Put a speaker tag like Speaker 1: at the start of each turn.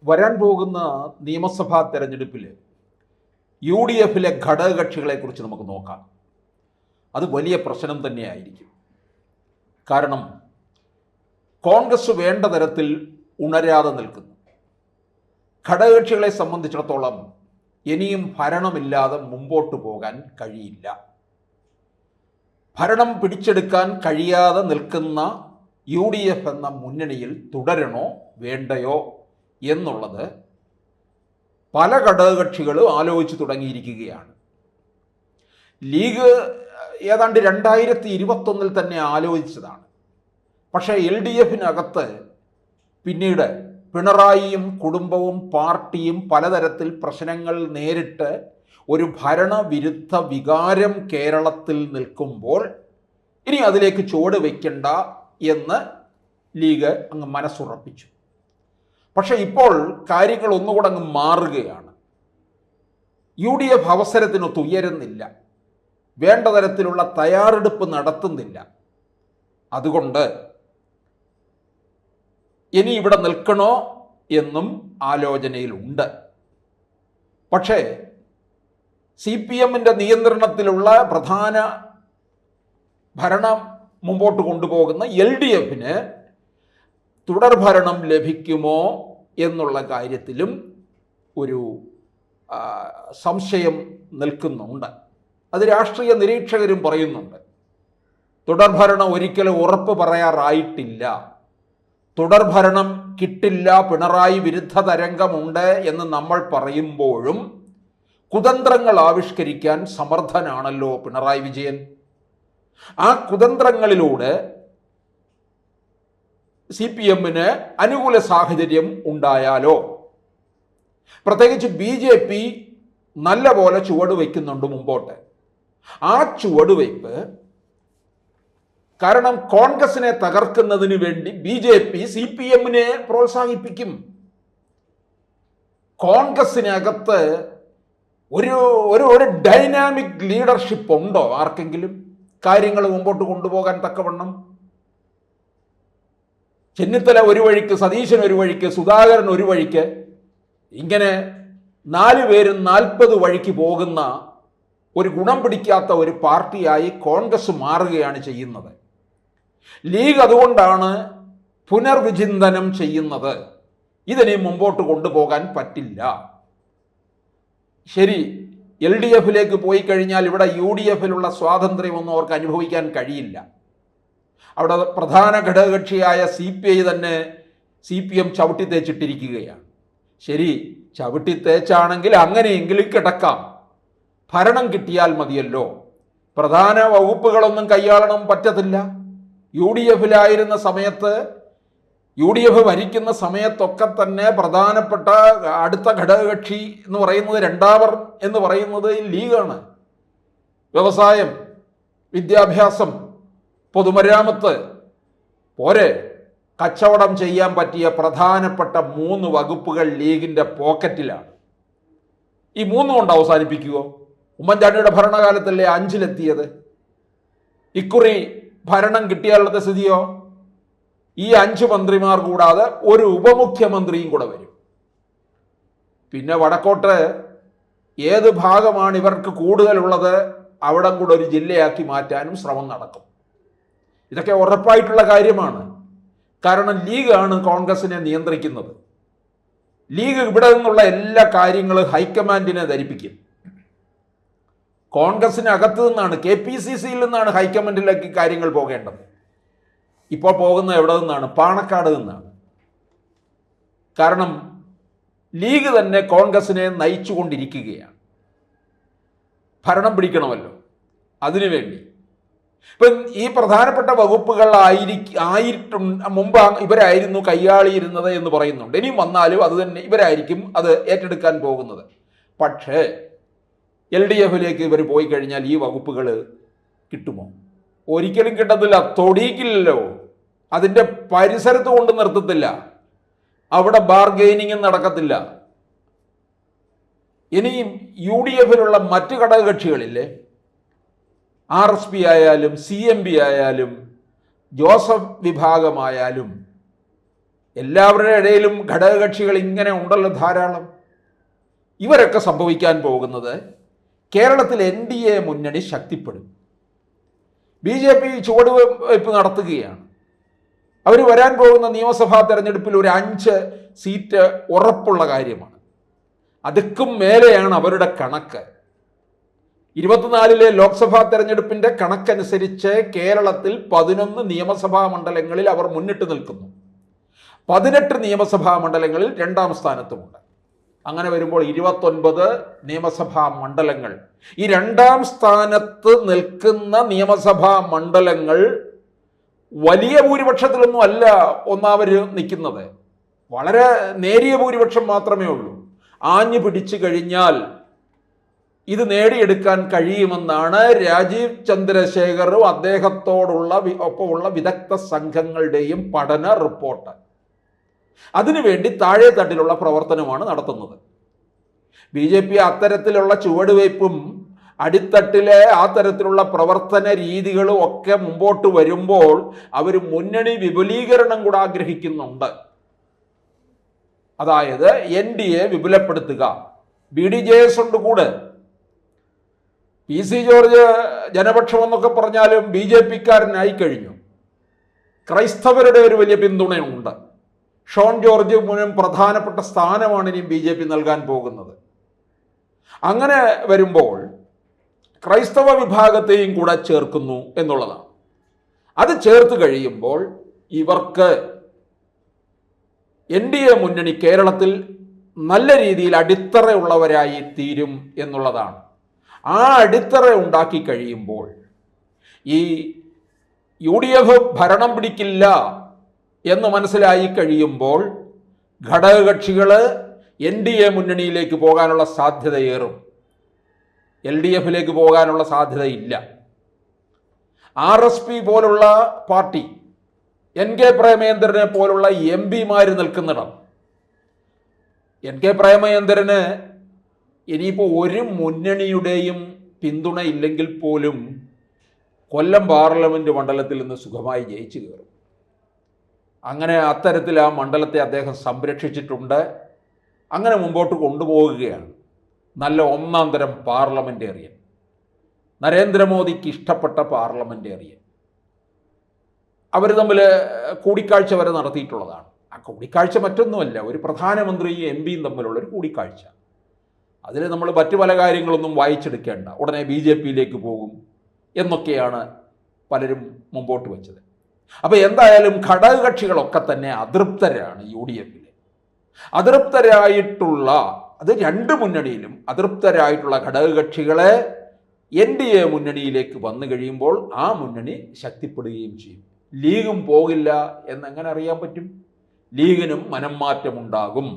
Speaker 1: വരാൻ പോകുന്ന നിയമസഭാ തെരഞ്ഞെടുപ്പിൽ UDFിലെ ഘടകകക്ഷികളെക്കുറിച്ച് നമുക്ക് നോക്കാം. അത് വലിയ പ്രശ്നം തന്നെയായിരിക്കും. കാരണം കോൺഗ്രസ് വേണ്ട തരത്തിൽ ഉണരാതെ നിൽക്കുന്നു. ഘടകകക്ഷികളെ സംബന്ധിച്ചിടത്തോളം ഇനിയും ഭരണമില്ലാതെ മുമ്പോട്ട് പോകാൻ കഴിയില്ല. ഭരണം പിടിച്ചെടുക്കാൻ കഴിയാതെ നിൽക്കുന്ന UDF എന്ന മുന്നണിയിൽ തുടരണോ വേണ്ടയോ എന്നുള്ളത് പല ഘടകകക്ഷികളും ആലോചിച്ച് തുടങ്ങിയിരിക്കുകയാണ്. ലീഗ് ഏതാണ്ട് 2021 തന്നെ ആലോചിച്ചതാണ്. പക്ഷേ LDFിനകത്ത് പിന്നീട് പിണറായിയും കുടുംബവും പാർട്ടിയും പലതരത്തിൽ പ്രശ്നങ്ങൾ നേരിട്ട് ഒരു ഭരണവിരുദ്ധ വികാരം കേരളത്തിൽ നിൽക്കുമ്പോൾ ഇനി അതിലേക്ക് ചുവട് വയ്ക്കണ്ട എന്ന് ലീഗ് അങ്ങ് മനസ്സുറപ്പിച്ചു. പക്ഷെ ഇപ്പോൾ കാര്യങ്ങൾ ഒന്നുകൂടെ അങ്ങ് മാറുകയാണ്. UDF അവസരത്തിനൊത്ത് ഉയരുന്നില്ല, വേണ്ട തരത്തിലുള്ള തയ്യാറെടുപ്പ് നടത്തുന്നില്ല. അതുകൊണ്ട് ഇനി ഇവിടെ നിൽക്കണോ എന്നും ആലോചനയിലുണ്ട്. പക്ഷേ CPMന്റെ നിയന്ത്രണത്തിലുള്ള പ്രധാന ഭരണം മുമ്പോട്ട് കൊണ്ടുപോകുന്ന LDFന് തുടർഭരണം ലഭിക്കുമോ എന്നുള്ള കാര്യത്തിലും ഒരു സംശയം നിൽക്കുന്നുണ്ട്. അത് രാഷ്ട്രീയ നിരീക്ഷകരും പറയുന്നുണ്ട്. തുടർഭരണം ഒരിക്കലും ഉറപ്പ് പറയാറായിട്ടില്ല. തുടർഭരണം കിട്ടില്ല, പിണറായി വിരുദ്ധ തരംഗമുണ്ട് എന്ന് നമ്മൾ പറയുമ്പോഴും കുതന്ത്രങ്ങൾ ആവിഷ്കരിക്കാൻ സമർത്ഥനാണല്ലോ പിണറായി വിജയൻ. ആ കുതന്ത്രങ്ങളിലൂടെ CPMന് അനുകൂല സാഹചര്യം ഉണ്ടായാലോ, പ്രത്യേകിച്ച് BJP നല്ല പോലെ ചുവട് വയ്ക്കുന്നുണ്ട് മുമ്പോട്ട്. ആ ചുവടുവയ്പ് കാരണം കോൺഗ്രസിനെ തകർക്കുന്നതിന് വേണ്ടി BJP CPMനെ പ്രോത്സാഹിപ്പിക്കും. കോൺഗ്രസിനകത്ത് ഒരു ഡൈനാമിക് ലീഡർഷിപ്പ് ഉണ്ടോ ആർക്കെങ്കിലും കാര്യങ്ങൾ മുമ്പോട്ട് കൊണ്ടുപോകാൻ തക്കവണ്ണം? ചെന്നിത്തല ഒരു വഴിക്ക്, സതീശൻ ഒരു വഴിക്ക്, സുധാകരൻ ഒരു വഴിക്ക്, ഇങ്ങനെ 4 പേരും 40 വഴിക്ക് പോകുന്ന ഒരു ഗുണം പിടിക്കാത്ത ഒരു പാർട്ടിയായി കോൺഗ്രസ് മാറുകയാണ് ചെയ്യുന്നത്. ലീഗ് അതുകൊണ്ടാണ് പുനർവിചിന്തനം ചെയ്യുന്നത്. ഇതിനെ മുമ്പോട്ട് കൊണ്ടുപോകാൻ പറ്റില്ല. ശരി, LDFിലേക്ക് പോയി കഴിഞ്ഞാൽ ഇവിടെ UDFിലുള്ള സ്വാതന്ത്ര്യമൊന്നും അവർക്ക് അനുഭവിക്കാൻ കഴിയില്ല. അവിടെ പ്രധാന ഘടകകക്ഷിയായ CPI തന്നെ CPM ചവിട്ടി തേച്ചിട്ടിരിക്കുകയാണ്. ശരി, ചവിട്ടി തേച്ചാണെങ്കിൽ അങ്ങനെയെങ്കിലും കിടക്കാം. ഭരണം കിട്ടിയാൽ മതിയല്ലോ. പ്രധാന വകുപ്പുകളൊന്നും കൈയാളണം പറ്റത്തില്ല. UDFിലായിരുന്ന സമയത്ത്, UDF ഭരിക്കുന്ന സമയത്തൊക്കെ തന്നെ പ്രധാനപ്പെട്ട അടുത്ത ഘടകകക്ഷി എന്ന് പറയുന്നത്, രണ്ടാമർ എന്ന് പറയുന്നത് ലീഗാണ്. വ്യവസായം, വിദ്യാഭ്യാസം, പൊതുമരാമത്ത് പോരെ, കച്ചവടം ചെയ്യാൻ പറ്റിയ പ്രധാനപ്പെട്ട 3 വകുപ്പുകൾ ലീഗിൻ്റെ പോക്കറ്റിലാണ്. ഈ 3 കൊണ്ട് അവസാനിപ്പിക്കുമോ? ഉമ്മൻചാണ്ടിയുടെ ഭരണകാലത്തല്ലേ 5-ലെത്തിയത്. ഇക്കുറി ഭരണം കിട്ടിയാലുള്ള സ്ഥിതിയോ? ഈ 5 മന്ത്രിമാർ കൂടാതെ ഒരു ഉപമുഖ്യമന്ത്രിയും കൂടെ വരും. പിന്നെ വടക്കോട്ട് ഏത് ഭാഗമാണ് ഇവർക്ക് കൂടുതലുള്ളത് അവിടം കൂടെ ഒരു ജില്ലയാക്കി മാറ്റാനും ശ്രമം നടക്കും. ഇതൊക്കെ ഉറപ്പായിട്ടുള്ള കാര്യമാണ്. കാരണം ലീഗാണ് കോൺഗ്രസിനെ നിയന്ത്രിക്കുന്നത്. ലീഗ് ഇവിടെ നിന്നുള്ള എല്ലാ കാര്യങ്ങളും ഹൈക്കമാൻഡിനെ ധരിപ്പിക്കും. കോൺഗ്രസിനകത്ത് നിന്നാണ്, KPCCയിൽ നിന്നാണ് ഹൈക്കമാൻഡിലേക്ക് കാര്യങ്ങൾ പോകേണ്ടത്. ഇപ്പോൾ പോകുന്ന എവിടെ നിന്നാണ്? പാണക്കാട് നിന്നാണ്. കാരണം ലീഗ് തന്നെ കോൺഗ്രസിനെ നയിച്ചു കൊണ്ടിരിക്കുകയാണ്. ഭരണം പിടിക്കണമല്ലോ, അതിനുവേണ്ടി. ഇപ്പം ഈ പ്രധാനപ്പെട്ട വകുപ്പുകൾ മുമ്പ് ഇവരായിരുന്നു കൈയാളിയിരുന്നത് എന്ന് പറയുന്നുണ്ട്. ഇനിയും വന്നാലും അത് തന്നെ ഇവരായിരിക്കും അത് ഏറ്റെടുക്കാൻ പോകുന്നത്. പക്ഷേ LDFിലേക്ക് ഇവർ പോയി കഴിഞ്ഞാൽ ഈ വകുപ്പുകൾ കിട്ടുമോ? ഒരിക്കലും കിട്ടത്തില്ല. തൊടിയിക്കില്ലല്ലോ, അതിൻ്റെ പരിസരത്ത് കൊണ്ട് നിർത്തത്തില്ല. അവിടെ ബാർഗെയിനിങ്ങും നടക്കത്തില്ല. ഇനിയും UDFിലുള്ള മറ്റ് ഘടകകക്ഷികളില്ലേ, RSP ആയാലും CMB ആയാലും ജോസഫ് വിഭാഗമായാലും എല്ലാവരുടെ ഇടയിലും ഘടകകക്ഷികൾ ഇങ്ങനെ ഉണ്ടല്ലോ ധാരാളം. ഇവരൊക്കെ സംഭവിക്കാൻ പോകുന്നത് കേരളത്തിൽ NDA മുന്നണി ശക്തിപ്പെടും. BJP ചുവടുവയ്പ് നടത്തുകയാണ്. അവർ വരാൻ പോകുന്ന നിയമസഭാ തെരഞ്ഞെടുപ്പിൽ ഒരു 5 സീറ്റ് ഉറപ്പുള്ള കാര്യമാണ്. അതുക്കും മേലെയാണ് അവരുടെ കണക്ക്. 24 ലോക്സഭാ തെരഞ്ഞെടുപ്പിന്റെ കണക്കനുസരിച്ച് കേരളത്തിൽ 11 നിയമസഭാ മണ്ഡലങ്ങളിൽ അവർ മുന്നിട്ട് നിൽക്കുന്നു. 18 നിയമസഭാ മണ്ഡലങ്ങളിൽ 2ാം സ്ഥാനത്തുമുണ്ട്. അങ്ങനെ വരുമ്പോൾ 29 നിയമസഭാ മണ്ഡലങ്ങൾ. ഈ 2ാം സ്ഥാനത്ത് നിൽക്കുന്ന നിയമസഭാ മണ്ഡലങ്ങൾ വലിയ ഭൂരിപക്ഷത്തിലൊന്നും അല്ല ഒന്നാമത് നിൽക്കുന്നത്. വളരെ നേരിയ ഭൂരിപക്ഷം മാത്രമേ ഉള്ളൂ. ആഞ്ഞു പിടിച്ചു കഴിഞ്ഞാൽ ഇത് നേടിയെടുക്കാൻ കഴിയുമെന്നാണ് രാജീവ് ചന്ദ്രശേഖറും അദ്ദേഹത്തോടുള്ള ഒപ്പമുള്ള വിദഗ്ധ സംഘങ്ങളുടെയും പഠന റിപ്പോർട്ട്. അതിനുവേണ്ടി താഴെ തട്ടിലുള്ള പ്രവർത്തനമാണ് നടത്തുന്നത്. BJP അത്തരത്തിലുള്ള ചുവടുവയ്പും അടിത്തട്ടിലെ ആ തരത്തിലുള്ള പ്രവർത്തന രീതികളും ഒക്കെ മുമ്പോട്ട് വരുമ്പോൾ അവർ മുന്നണി വിപുലീകരണം കൂടെ ആഗ്രഹിക്കുന്നുണ്ട്. അതായത് NDA വിപുലപ്പെടുത്തുക. BDJS ഉണ്ട് കൂടെ. PC ജോർജ് ജനപക്ഷം എന്നൊക്കെ പറഞ്ഞാലും BJP-ക്കാരനായി കഴിഞ്ഞു. ക്രൈസ്തവരുടെ ഒരു വലിയ പിന്തുണയുണ്ട്. ഷോൺ ജോർജ് മുഴുവൻ പ്രധാനപ്പെട്ട സ്ഥാനമാണ് ഇനി BJP നൽകാൻ പോകുന്നത്. അങ്ങനെ വരുമ്പോൾ ക്രൈസ്തവ വിഭാഗത്തെയും കൂടെ ചേർക്കുന്നു എന്നുള്ളതാണ്. അത് ചേർത്ത് കഴിയുമ്പോൾ ഇവർക്ക് NDA മുന്നണി കേരളത്തിൽ നല്ല രീതിയിൽ അടിത്തറയുള്ളവരായി തീരും എന്നുള്ളതാണ്. ആ അടിത്തറ ഉണ്ടാക്കി കഴിയുമ്പോൾ ഈ UDF ഭരണം പിടിക്കില്ല എന്ന് മനസ്സിലായി കഴിയുമ്പോൾ ഘടകകക്ഷികൾ NDA മുന്നണിയിലേക്ക് പോകാനുള്ള സാധ്യതയേറും. LDF-ലേക്ക് പോകാനുള്ള സാധ്യതയില്ല. RSP പോലുള്ള പാർട്ടി, NK പ്രേമചന്ദ്രനെ പോലുള്ള MP-മാർ നിൽക്കുന്നിടം. NK പ്രേമചന്ദ്രന് ഇനിയിപ്പോൾ ഒരു മുന്നണിയുടെയും പിന്തുണ ഇല്ലെങ്കിൽ പോലും കൊല്ലം പാർലമെൻറ്റ് മണ്ഡലത്തിൽ നിന്ന് സുഖമായി ജയിച്ചു കയറും. അങ്ങനെ അത്തരത്തിൽ ആ മണ്ഡലത്തെ അദ്ദേഹം സംരക്ഷിച്ചിട്ടുണ്ട്. അങ്ങനെ മുമ്പോട്ട് കൊണ്ടുപോവുകയാണ്. നല്ല ഒന്നാം തരം പാർലമെൻറ്റേറിയൻ, നരേന്ദ്രമോദിക്ക് ഇഷ്ടപ്പെട്ട പാർലമെൻറ്റേറിയൻ. അവർ തമ്മിൽ കൂടിക്കാഴ്ച വരെ നടത്തിയിട്ടുള്ളതാണ്. ആ കൂടിക്കാഴ്ച മറ്റൊന്നുമല്ല, ഒരു പ്രധാനമന്ത്രിയും MP-യും തമ്മിലുള്ളൊരു കൂടിക്കാഴ്ച. അതിൽ നമ്മൾ മറ്റു പല കാര്യങ്ങളൊന്നും വായിച്ചെടുക്കേണ്ട, ഉടനെ BJP-യിലേക്ക് പോകും എന്നൊക്കെയാണ് പലരും മുമ്പോട്ട് വെച്ചത്. അപ്പോൾ എന്തായാലും ഘടകകക്ഷികളൊക്കെ തന്നെ അതൃപ്തരാണ്. UDF-ൽ അതൃപ്തരായിട്ടുള്ള, അത് 2 മുന്നണിയിലും അതൃപ്തരായിട്ടുള്ള ഘടകകക്ഷികളെ NDA മുന്നണിയിലേക്ക് വന്നു കഴിയുമ്പോൾ ആ മുന്നണി ശക്തിപ്പെടുകയും ചെയ്യും. ലീഗും പോകില്ല എന്നെങ്ങനെ അറിയാൻ പറ്റും? ലീഗിനും മനംമാറ്റമുണ്ടാകും.